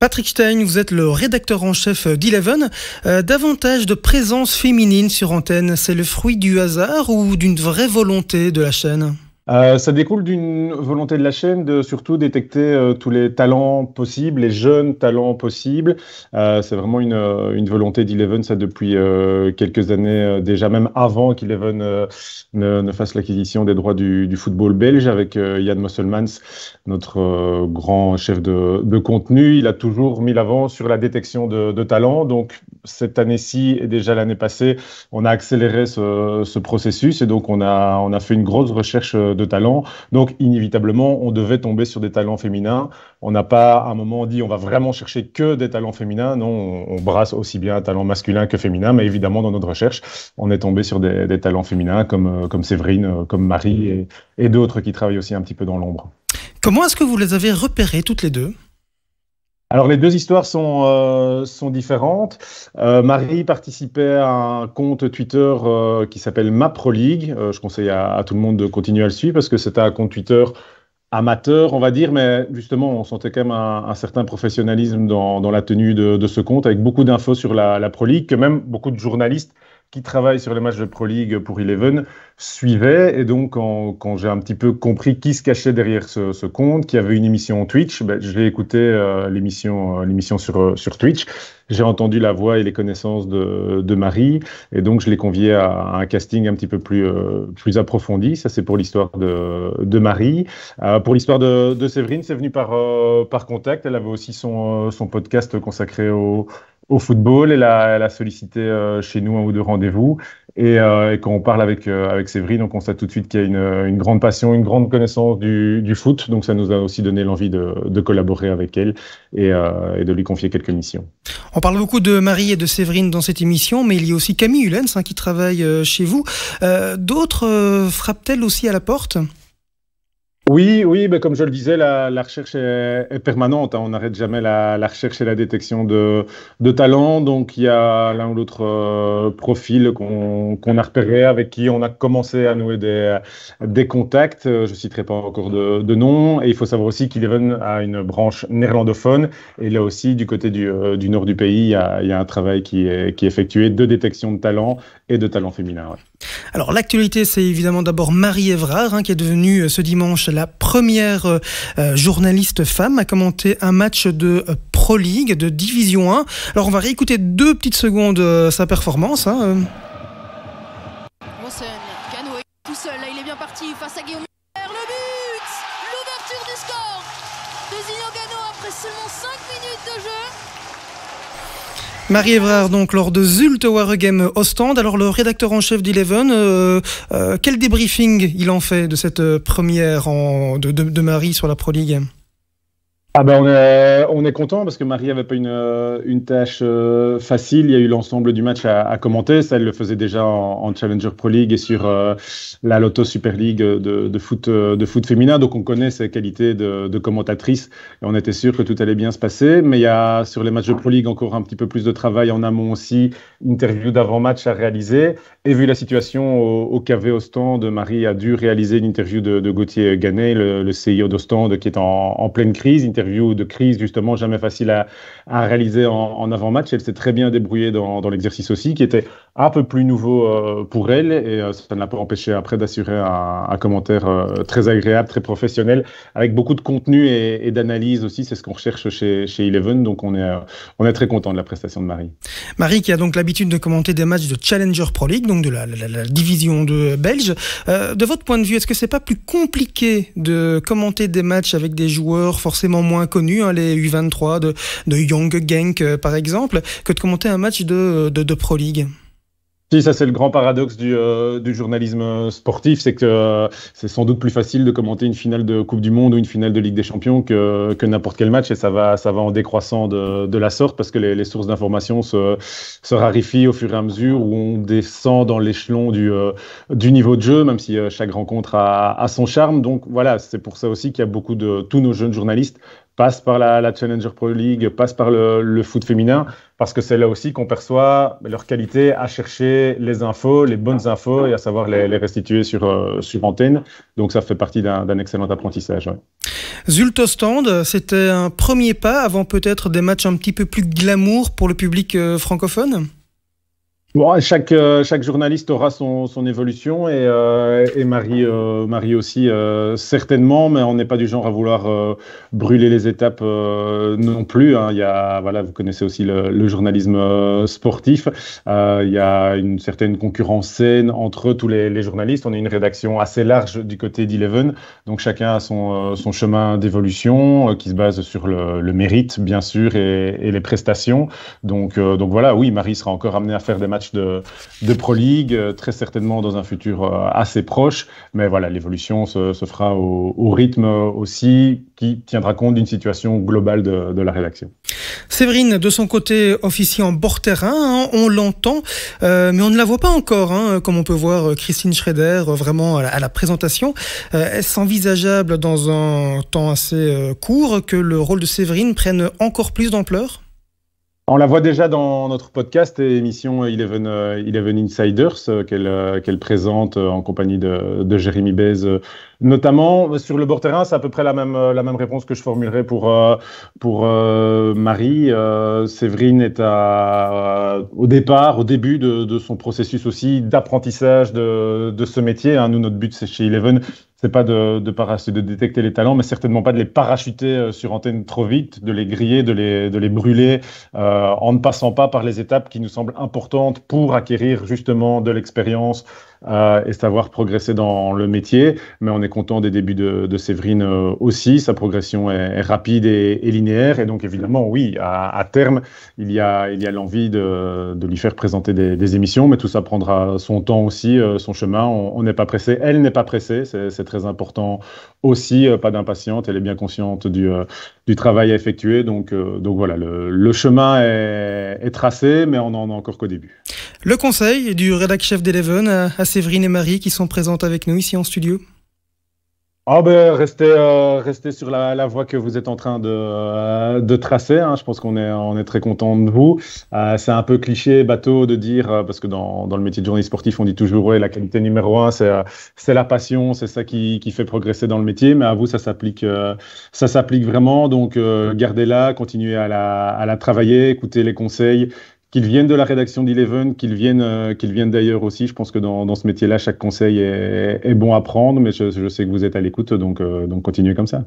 Patrick Stein, vous êtes le rédacteur en chef d'Eleven. Davantage de présence féminine sur antenne, c'est le fruit du hasard ou d'une vraie volonté de la chaîne ? Ça découle d'une volonté de la chaîne de surtout détecter tous les talents possibles, les jeunes talents possibles. C'est vraiment une volonté d'Eleven, ça depuis quelques années déjà, même avant qu'Eleven ne fasse l'acquisition des droits du football belge avec Yann Mosselmans, notre grand chef de contenu. Il a toujours mis l'avant sur la détection de talents. Donc cette année-ci et déjà l'année passée, on a accéléré ce processus et donc on a fait une grosse recherche de talents. Donc, inévitablement, on devait tomber sur des talents féminins. On n'a pas, à un moment, dit on va vraiment chercher que des talents féminins. Non, on brasse aussi bien un talent masculin que féminin. Mais évidemment, dans notre recherche, on est tombé sur des talents féminins comme Séverine, comme Marie et d'autres qui travaillent aussi un petit peu dans l'ombre. Comment est-ce que vous les avez repérées toutes les deux ? Alors, les deux histoires sont différentes. Marie participait à un compte Twitter qui s'appelle Ma Pro League. Je conseille à tout le monde de continuer à le suivre parce que c'était un compte Twitter amateur, on va dire, mais justement, on sentait quand même un certain professionnalisme dans la tenue de ce compte, avec beaucoup d'infos sur la Pro League, que même beaucoup de journalistes qui travaillent sur les matchs de Pro League pour Eleven suivaient. Et donc, quand j'ai un petit peu compris qui se cachait derrière ce compte, qui avait une émission Twitch, je l'ai écouté l'émission sur Twitch. J'ai entendu la voix et les connaissances de Marie. Et donc, je l'ai conviée à un casting un petit peu plus approfondi. Ça, c'est pour l'histoire de Marie. Pour l'histoire de Séverine, c'est venu par contact. Elle avait aussi son podcast consacré au football. Elle a sollicité chez nous un ou deux rendez-vous. Et quand on parle avec Séverine, on constate tout de suite qu'il y a une grande passion, une grande connaissance du foot. Donc, ça nous a aussi donné l'envie de collaborer avec elle et de lui confier quelques missions. On parle beaucoup de Marie et de Séverine dans cette émission, mais il y a aussi Camille Hulens qui travaille chez vous. D'autres frappent-elles aussi à la porte ? Oui, comme je le disais, la recherche est permanente. On n'arrête jamais la recherche et la détection de talents. Donc, il y a l'un ou l'autre profil qu'on a repéré, avec qui on a commencé à nouer des contacts. Je ne citerai pas encore de nom. Et il faut savoir aussi qu'Eleven a une branche néerlandophone. Et là aussi, du côté du nord du pays, il y a un travail qui est effectué de détection de talents et de talents féminins. Ouais. Alors, l'actualité, c'est évidemment d'abord Marie Évrard, qui est devenue ce dimanche la première journaliste femme à commenter un match de Pro League, de Division 1. Alors, on va réécouter 2 petites secondes sa performance. Rossen, Gano est tout seul, là il est bien parti face à Guillaume. Le but, l'ouverture du score de Zino Gano après seulement 5 minutes de jeu. Marie Évrard, donc, lors de Zulte Waregem Ostende. Alors, le rédacteur en chef d'Eleven, quel débriefing il en fait de cette première de Marie sur la Pro League ? On est content parce que Marie n'avait pas une tâche facile. Il y a eu l'ensemble du match à commenter. Ça, elle le faisait déjà en Challenger Pro League et sur la Lotto Super League de foot féminin. Donc, on connaît ses qualités de commentatrice et on était sûr que tout allait bien se passer. Mais il y a sur les matchs de Pro League encore un petit peu plus de travail en amont aussi, interview d'avant-match à réaliser. Et vu la situation au KV Ostende, Marie a dû réaliser une interview de Gauthier Ganet, le CEO d'Ostende, qui est en pleine crise. Interview de crise, justement, jamais facile à réaliser en avant-match. Elle s'est très bien débrouillée dans l'exercice aussi, qui était un peu plus nouveau pour elle. Et ça ne l'a pas empêché après d'assurer un commentaire très agréable, très professionnel, avec beaucoup de contenu et d'analyse aussi. C'est ce qu'on recherche chez Eleven. Donc, on est très content de la prestation de Marie. Marie, qui a donc l'habitude de commenter des matchs de Challenger Pro League, donc de la division de belge. De votre point de vue, est-ce que c'est pas plus compliqué de commenter des matchs avec des joueurs forcément moins connus, les U23 de Young Genk par exemple, que de commenter un match de Pro League ? Si, ça c'est le grand paradoxe du journalisme sportif, c'est que c'est sans doute plus facile de commenter une finale de Coupe du Monde ou une finale de Ligue des Champions que n'importe quel match, et ça va en décroissant de la sorte parce que les sources d'information se raréfient au fur et à mesure où on descend dans l'échelon du niveau de jeu, même si chaque rencontre a son charme. Donc voilà, c'est pour ça aussi qu'il y a beaucoup de tous nos jeunes journalistes passe par la Challenger Pro League, passe par le foot féminin, parce que c'est là aussi qu'on perçoit leur qualité à chercher les infos, les bonnes infos, et à savoir les restituer sur antenne. Donc ça fait partie d'un excellent apprentissage. Ouais. Zultostand, c'était un premier pas avant peut-être des matchs un petit peu plus glamour pour le public francophone? Bon, chaque journaliste aura son évolution et Marie aussi certainement, mais on n'est pas du genre à vouloir brûler les étapes non plus. Hein. Il y a, voilà, vous connaissez aussi le journalisme sportif. Il y a une certaine concurrence saine entre tous les journalistes. On est une rédaction assez large du côté d'Eleven, donc chacun a son chemin d'évolution qui se base sur le mérite, bien sûr, et les prestations. Donc voilà, oui, Marie sera encore amenée à faire des matchs de Pro League, très certainement dans un futur assez proche. Mais voilà, l'évolution se fera au rythme aussi qui tiendra compte d'une situation globale de la rédaction. Séverine, de son côté, officie en bord terrain, hein, on l'entend, mais on ne la voit pas encore, hein, comme on peut voir Christine Schrader vraiment à la présentation. Est-ce envisageable dans un temps assez court que le rôle de Séverine prenne encore plus d'ampleur ? On la voit déjà dans notre podcast et émission Eleven Insiders qu'elle présente en compagnie de Jérémy Bez. Notamment sur le bord terrain, c'est à peu près la même réponse que je formulerai pour Marie. Séverine est au début de son processus aussi d'apprentissage de ce métier. Hein. Nous, notre but c'est chez Eleven, c'est pas de détecter les talents, mais certainement pas de les parachuter sur antenne trop vite, de les griller, de les brûler, en ne passant pas par les étapes qui nous semblent importantes pour acquérir justement de l'expérience et savoir progresser dans le métier. Mais on est content des débuts de Séverine aussi. Sa progression est rapide et linéaire. Et donc évidemment, oui, à terme, il y a l'envie de lui faire présenter des émissions, mais tout ça prendra son temps aussi, son chemin. On n'est pas pressé. Elle n'est pas pressée. C'est très important aussi. Pas d'impatiente. Elle est bien consciente du travail à effectuer. Donc voilà, le chemin est tracé, mais on n'en est encore qu'au début. Le conseil du rédac chef d'Eleven à Séverine et Marie qui sont présentes avec nous ici en studio. Restez sur la voie que vous êtes en train de tracer. Hein. Je pense qu'on est très content de vous. C'est un peu cliché, bateau de dire, parce que dans le métier de journaliste sportif, on dit toujours ouais, la qualité numéro 1, c'est la passion, c'est ça qui fait progresser dans le métier. Mais à vous, ça s'applique vraiment. Donc gardez-la, continuez à la travailler, écoutez les conseils. Qu'ils viennent de la rédaction d'Eleven, qu'ils viennent d'ailleurs aussi. Je pense que dans ce métier-là, chaque conseil est bon à prendre, mais je sais que vous êtes à l'écoute, donc continuez comme ça.